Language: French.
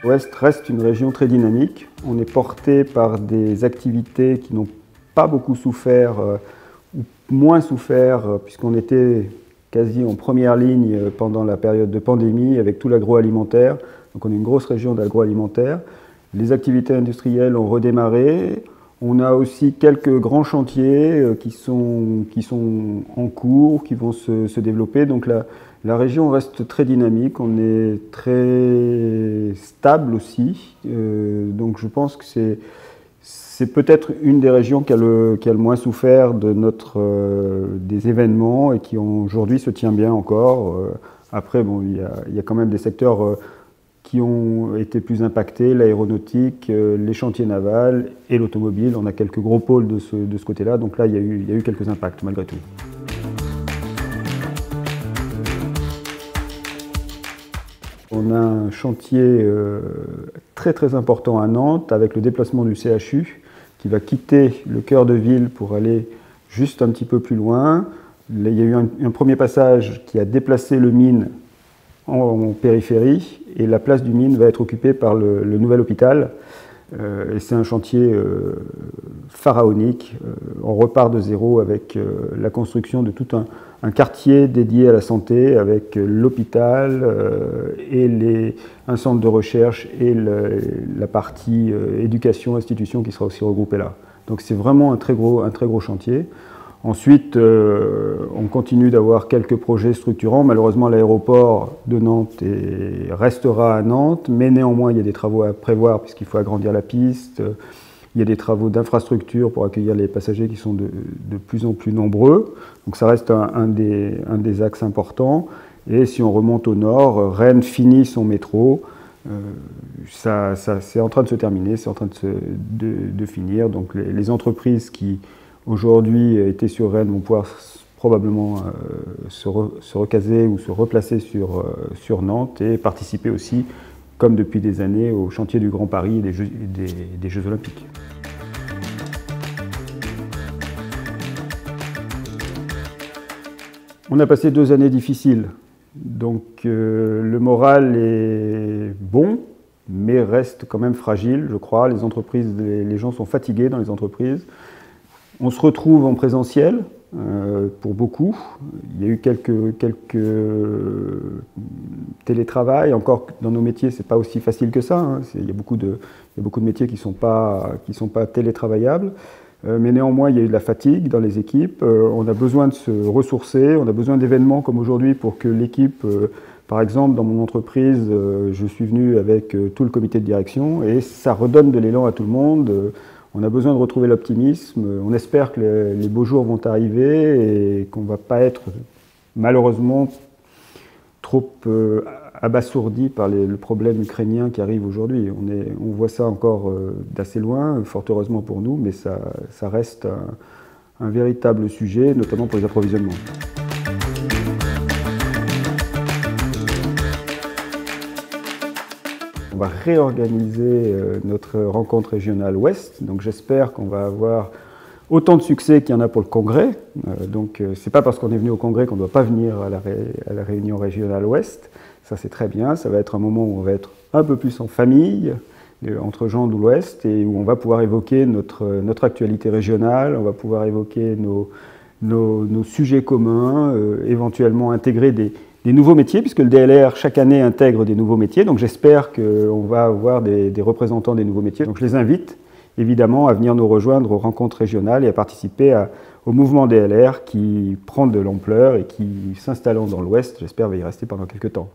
Ouest reste une région très dynamique. On est porté par des activités qui n'ont pas beaucoup souffert, ou moins souffert, puisqu'on était quasi en première ligne pendant la période de pandémie avec tout l'agroalimentaire. Donc on est une grosse région d'agroalimentaire. Les activités industrielles ont redémarré. On a aussi quelques grands chantiers qui sont en cours, qui vont se développer. Donc la région reste très dynamique, on est très stable aussi. Donc je pense que c'est peut-être une des régions qui a le moins souffert des événements et qui aujourd'hui se tient bien encore. Après, bon, il y a quand même des secteurs qui ont été plus impactés, l'aéronautique, les chantiers navals et l'automobile. On a quelques gros pôles de ce côté-là, donc là il y a eu quelques impacts malgré tout. On a un chantier très très important à Nantes avec le déplacement du CHU qui va quitter le cœur de ville pour aller juste un petit peu plus loin. Là, il y a eu un premier passage qui a déplacé le Mine en périphérie et la place du Mine va être occupée par le nouvel hôpital. Et c'est un chantier pharaonique. On repart de zéro avec la construction de tout un quartier dédié à la santé avec l'hôpital et un centre de recherche et la partie éducation, institution qui sera aussi regroupée là. Donc c'est vraiment un très gros chantier. Ensuite, on continue d'avoir quelques projets structurants. Malheureusement, l'aéroport de Nantes restera à Nantes, mais néanmoins, il y a des travaux à prévoir puisqu'il faut agrandir la piste. Il y a des travaux d'infrastructure pour accueillir les passagers qui sont de plus en plus nombreux. Donc ça reste un des axes importants. Et si on remonte au nord, Rennes finit son métro. C'est en train de se terminer, c'est en train de finir. Donc les entreprises qui aujourd'hui étaient sur Rennes vont pouvoir probablement se recaser ou se replacer sur Nantes et participer aussi, comme depuis des années, au chantier du Grand Paris et des Jeux Olympiques. On a passé 2 années difficiles, donc le moral est bon, mais reste quand même fragile, je crois. Les entreprises, les gens sont fatigués dans les entreprises. On se retrouve en présentiel pour beaucoup. Il y a eu quelques télétravail. Encore dans nos métiers, c'est pas aussi facile que ça. Hein. Il y a beaucoup de métiers qui sont pas télétravaillables. Mais néanmoins, il y a eu de la fatigue dans les équipes. On a besoin de se ressourcer. On a besoin d'événements comme aujourd'hui pour que l'équipe, par exemple, dans mon entreprise, je suis venu avec tout le comité de direction et ça redonne de l'élan à tout le monde. On a besoin de retrouver l'optimisme. On espère que les beaux jours vont arriver et qu'on ne va pas être malheureusement trop abasourdi par le problème ukrainien qui arrive aujourd'hui. On voit ça encore d'assez loin, fort heureusement pour nous, mais ça reste un véritable sujet, notamment pour les approvisionnements. On va réorganiser notre rencontre régionale Ouest, donc j'espère qu'on va avoir autant de succès qu'il y en a pour le congrès. Donc c'est pas parce qu'on est venu au congrès qu'on ne doit pas venir à la réunion régionale Ouest. Ça c'est très bien, ça va être un moment où on va être un peu plus en famille, entre gens de l'Ouest, et où on va pouvoir évoquer notre actualité régionale, on va pouvoir évoquer nos sujets communs, éventuellement intégrer des nouveaux métiers, puisque le DLR, chaque année, intègre des nouveaux métiers. Donc j'espère qu'on va avoir des représentants des nouveaux métiers. Donc je les invite, évidemment, à venir nous rejoindre aux rencontres régionales et à participer au mouvement DLR qui prend de l'ampleur et qui, s'installant dans l'Ouest, j'espère, va y rester pendant quelques temps.